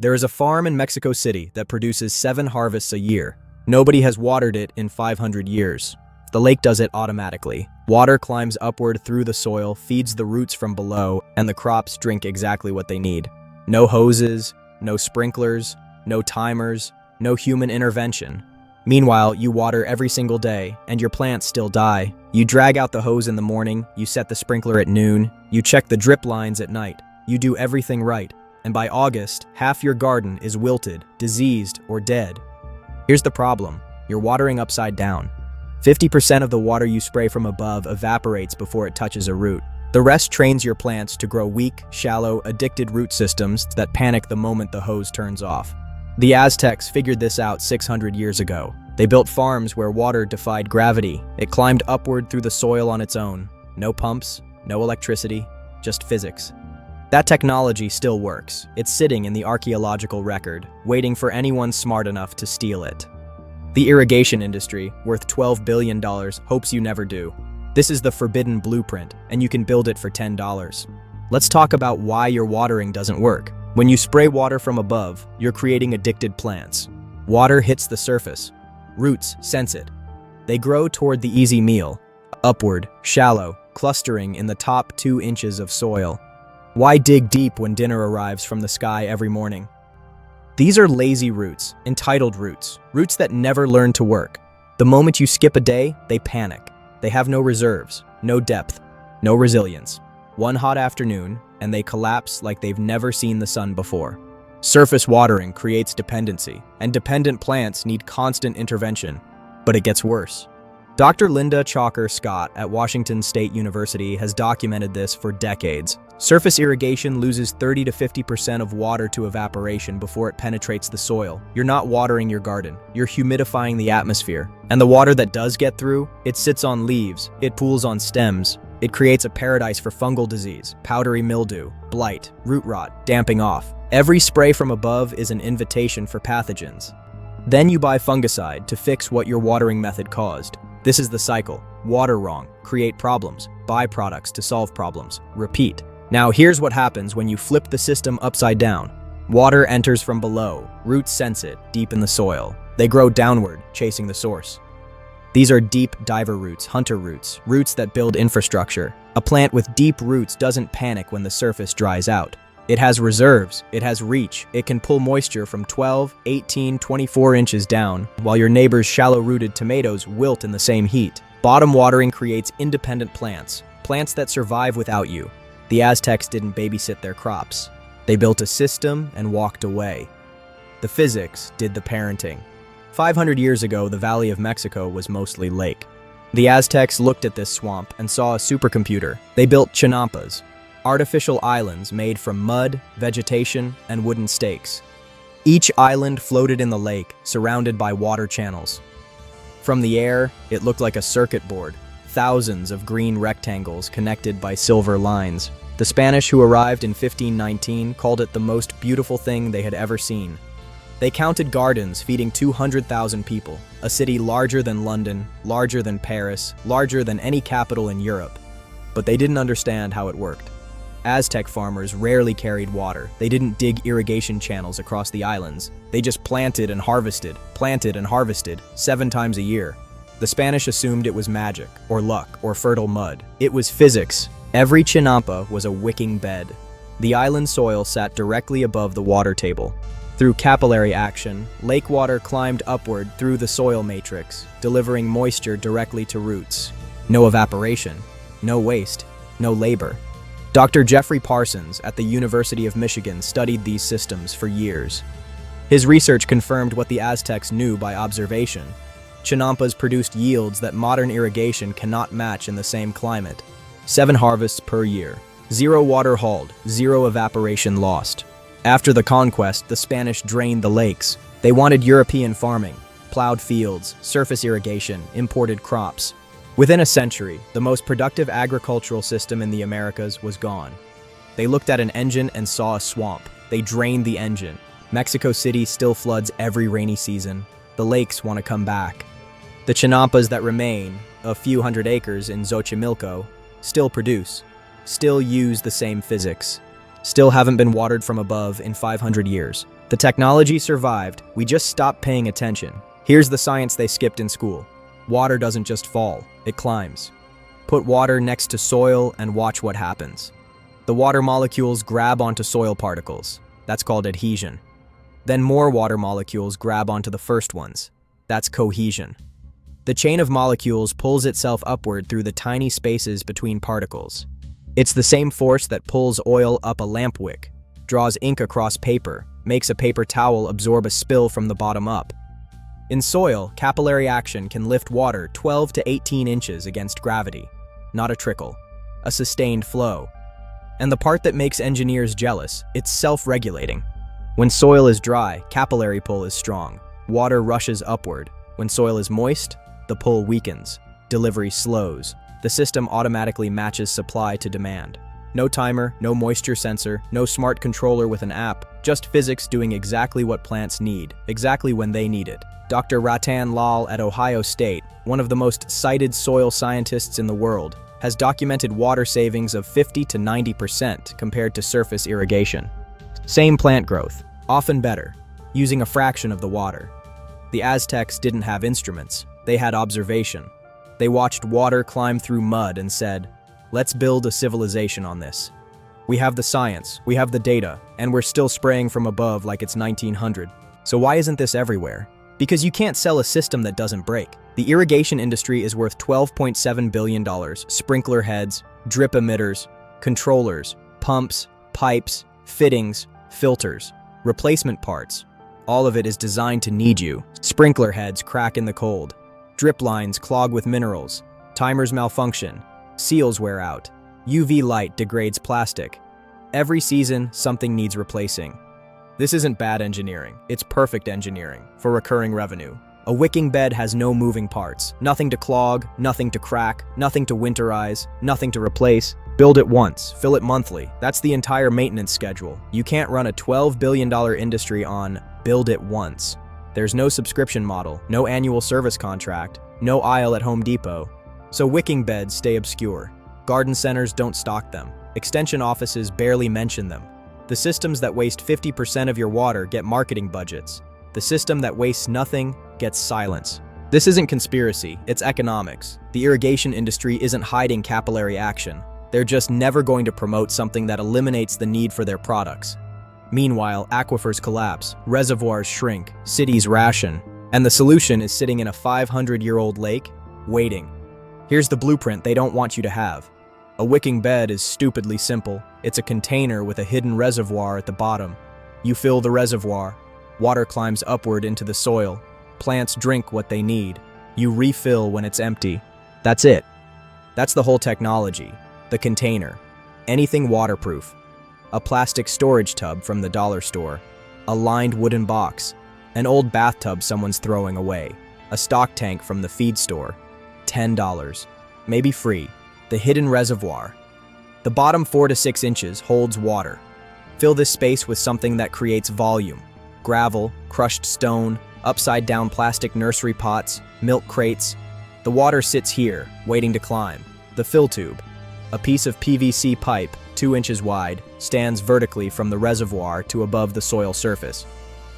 There is a farm in Mexico City that produces 7 harvests a year. Nobody has watered it in 500 years. The lake does it automatically. Water climbs upward through the soil, feeds the roots from below, and the crops drink exactly what they need. No hoses, no sprinklers, no timers, no human intervention. Meanwhile, you water every single day, and your plants still die. You drag out the hose in the morning, you set the sprinkler at noon, you check the drip lines at night. You do everything right, and by August, half your garden is wilted, diseased, or dead. Here's the problem. You're watering upside down. 50% of the water you spray from above evaporates before it touches a root. The rest trains your plants to grow weak, shallow, addicted root systems that panic the moment the hose turns off. The Aztecs figured this out 600 years ago. They built farms where water defied gravity. It climbed upward through the soil on its own. No pumps, no electricity, just physics. That technology still works. It's sitting in the archaeological record, waiting for anyone smart enough to steal it. The irrigation industry, worth $12 billion, hopes you never do. This is the forbidden blueprint, and you can build it for $10. Let's talk about why your watering doesn't work. When you spray water from above, you're creating addicted plants. Water hits the surface. Roots sense it. They grow toward the easy meal, upward, shallow, clustering in the top 2 inches of soil. Why dig deep when dinner arrives from the sky every morning? These are lazy roots, entitled roots, roots that never learn to work. The moment you skip a day, they panic. They have no reserves, no depth, no resilience. One hot afternoon, and they collapse like they've never seen the sun before. Surface watering creates dependency, and dependent plants need constant intervention. But it gets worse. Dr. Linda Chalker Scott at Washington State University has documented this for decades. Surface irrigation loses 30 to 50% of water to evaporation before it penetrates the soil. You're not watering your garden, you're humidifying the atmosphere. And the water that does get through, it sits on leaves, it pools on stems. It creates a paradise for fungal disease, powdery mildew, blight, root rot, damping off. Every spray from above is an invitation for pathogens. Then you buy fungicide to fix what your watering method caused. This is the cycle. Water wrong, create problems, buy products to solve problems, repeat. Now here's what happens when you flip the system upside down. Water enters from below, roots sense it, deep in the soil. They grow downward, chasing the source. These are deep diver roots, hunter roots, roots that build infrastructure. A plant with deep roots doesn't panic when the surface dries out. It has reserves, it has reach, it can pull moisture from 12, 18, 24 inches down, while your neighbor's shallow-rooted tomatoes wilt in the same heat. Bottom watering creates independent plants, plants that survive without you. The Aztecs didn't babysit their crops. They built a system and walked away. The physics did the parenting. 500 years ago, the Valley of Mexico was mostly lake. The Aztecs looked at this swamp and saw a supercomputer. They built chinampas, artificial islands made from mud, vegetation, and wooden stakes. Each island floated in the lake, surrounded by water channels. From the air, it looked like a circuit board, thousands of green rectangles connected by silver lines. The Spanish who arrived in 1519 called it the most beautiful thing they had ever seen. They counted gardens feeding 200,000 people, a city larger than London, larger than Paris, larger than any capital in Europe. But they didn't understand how it worked. Aztec farmers rarely carried water. They didn't dig irrigation channels across the islands. They just planted and harvested, 7 times a year. The Spanish assumed it was magic, or luck, or fertile mud. It was physics. Every chinampa was a wicking bed. The island soil sat directly above the water table. Through capillary action, lake water climbed upward through the soil matrix, delivering moisture directly to roots. No evaporation, no waste, no labor. Dr. Jeffrey Parsons at the University of Michigan studied these systems for years. His research confirmed what the Aztecs knew by observation. Chinampas produced yields that modern irrigation cannot match in the same climate. 7 harvests per year, 0 water hauled, 0 evaporation lost. After the conquest, the Spanish drained the lakes. They wanted European farming, plowed fields, surface irrigation, imported crops. Within a century, the most productive agricultural system in the Americas was gone. They looked at an engine and saw a swamp. They drained the engine. Mexico City still floods every rainy season. The lakes want to come back. The chinampas that remain, a few hundred acres in Xochimilco, still produce, still use the same physics, still haven't been watered from above in 500 years. The technology survived, we just stopped paying attention. Here's the science they skipped in school. Water doesn't just fall, it climbs. Put water next to soil and watch what happens. The water molecules grab onto soil particles. That's called adhesion. Then more water molecules grab onto the first ones. That's cohesion. The chain of molecules pulls itself upward through the tiny spaces between particles. It's the same force that pulls oil up a lamp wick, draws ink across paper, makes a paper towel absorb a spill from the bottom up. In soil, capillary action can lift water 12 to 18 inches against gravity. Not a trickle, a sustained flow. And the part that makes engineers jealous, it's self-regulating. When soil is dry, capillary pull is strong. Water rushes upward. When soil is moist, the pull weakens. Delivery slows. The system automatically matches supply to demand. No timer, no moisture sensor, no smart controller with an app, just physics doing exactly what plants need, exactly when they need it. Dr. Ratan Lal at Ohio State, one of the most cited soil scientists in the world, has documented water savings of 50 to 90% compared to surface irrigation. Same plant growth, often better, using a fraction of the water. The Aztecs didn't have instruments, they had observation. They watched water climb through mud and said, "Let's build a civilization on this. We have the science, we have the data, and we're still spraying from above like it's 1900. So why isn't this everywhere? Because you can't sell a system that doesn't break." The irrigation industry is worth $12.7 billion. Sprinkler heads, drip emitters, controllers, pumps, pipes, fittings, filters, replacement parts. All of it is designed to need you. Sprinkler heads crack in the cold. Drip lines clog with minerals. Timers malfunction. Seals wear out. UV light degrades plastic. Every season, something needs replacing. This isn't bad engineering, it's perfect engineering for recurring revenue. A wicking bed has no moving parts, nothing to clog, nothing to crack, nothing to winterize, nothing to replace. Build it once, fill it monthly. That's the entire maintenance schedule. You can't run a $12 billion industry on build it once. There's no subscription model, no annual service contract, no aisle at Home Depot. So wicking beds stay obscure. Garden centers don't stock them. Extension offices barely mention them. The systems that waste 50% of your water get marketing budgets. The system that wastes nothing gets silence. This isn't conspiracy, it's economics. The irrigation industry isn't hiding capillary action. They're just never going to promote something that eliminates the need for their products. Meanwhile, aquifers collapse, reservoirs shrink, cities ration, and the solution is sitting in a 500-year-old lake, waiting. Here's the blueprint they don't want you to have. A wicking bed is stupidly simple. It's a container with a hidden reservoir at the bottom. You fill the reservoir. Water climbs upward into the soil. Plants drink what they need. You refill when it's empty. That's it. That's the whole technology. The container. Anything waterproof. A plastic storage tub from the dollar store. A lined wooden box. An old bathtub someone's throwing away. A stock tank from the feed store. $10. Maybe free. The hidden reservoir. The bottom 4 to 6 inches holds water. Fill this space with something that creates volume. Gravel, crushed stone, upside-down plastic nursery pots, milk crates. The water sits here, waiting to climb. The fill tube. A piece of PVC pipe, 2 inches wide, stands vertically from the reservoir to above the soil surface.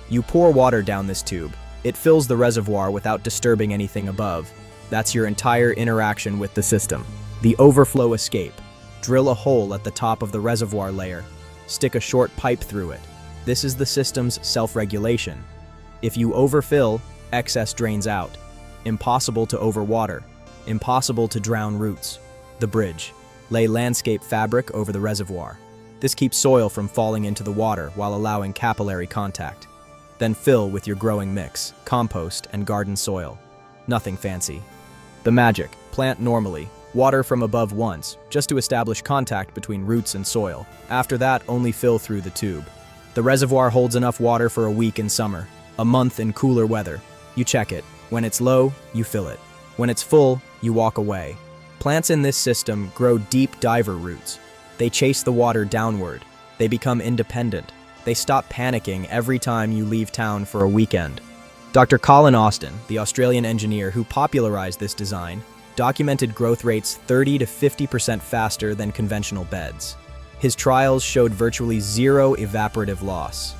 You pour water down this tube. It fills the reservoir without disturbing anything above. That's your entire interaction with the system. The overflow escape. Drill a hole at the top of the reservoir layer. Stick a short pipe through it. This is the system's self-regulation. If you overfill, excess drains out. Impossible to overwater. Impossible to drown roots. The bridge. Lay landscape fabric over the reservoir. This keeps soil from falling into the water while allowing capillary contact. Then fill with your growing mix, compost, and garden soil. Nothing fancy. The magic. Plant normally. Water from above once, just to establish contact between roots and soil. After that, only fill through the tube. The reservoir holds enough water for a week in summer, a month in cooler weather. You check it. When it's low, you fill it. When it's full, you walk away. Plants in this system grow deep diver roots. They chase the water downward. They become independent. They stop panicking every time you leave town for a weekend. Dr. Colin Austin, the Australian engineer who popularized this design, documented growth rates 30 to 50% faster than conventional beds. His trials showed virtually zero evaporative loss.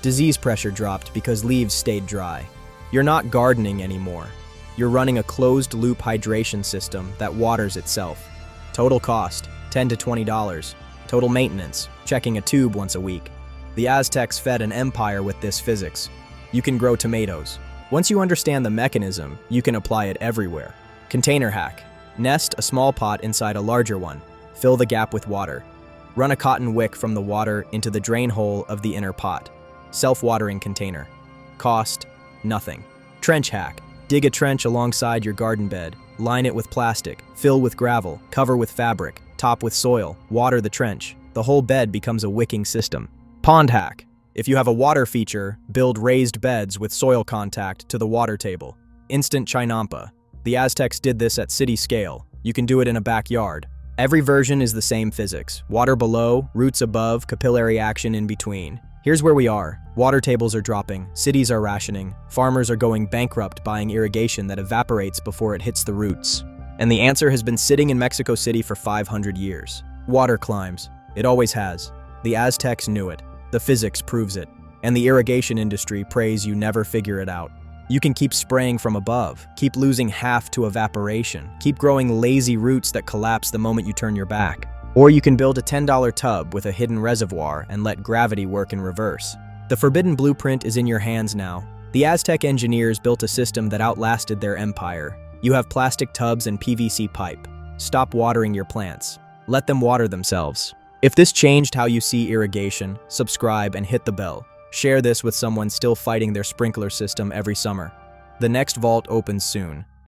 Disease pressure dropped because leaves stayed dry. You're not gardening anymore. You're running a closed-loop hydration system that waters itself. Total cost, $10 to $20. Total maintenance, checking a tube once a week. The Aztecs fed an empire with this physics. You can grow tomatoes. Once you understand the mechanism, you can apply it everywhere. Container hack. Nest a small pot inside a larger one. Fill the gap with water. Run a cotton wick from the water into the drain hole of the inner pot. Self-watering container. Cost, nothing. Trench hack. Dig a trench alongside your garden bed. Line it with plastic. Fill with gravel. Cover with fabric. Top with soil. Water the trench. The whole bed becomes a wicking system. Pond hack. If you have a water feature, build raised beds with soil contact to the water table. Instant chinampa. The Aztecs did this at city scale. You can do it in a backyard. Every version is the same physics. Water below, roots above, capillary action in between. Here's where we are. Water tables are dropping, cities are rationing, farmers are going bankrupt buying irrigation that evaporates before it hits the roots. And the answer has been sitting in Mexico City for 500 years. Water climbs. It always has. The Aztecs knew it. The physics proves it. And the irrigation industry prays you never figure it out. You can keep spraying from above, keep losing half to evaporation, keep growing lazy roots that collapse the moment you turn your back. Or you can build a $10 tub with a hidden reservoir and let gravity work in reverse. The forbidden blueprint is in your hands now. The Aztec engineers built a system that outlasted their empire. You have plastic tubs and PVC pipe. Stop watering your plants. Let them water themselves. If this changed how you see irrigation, subscribe and hit the bell. Share this with someone still fighting their sprinkler system every summer. The next vault opens soon.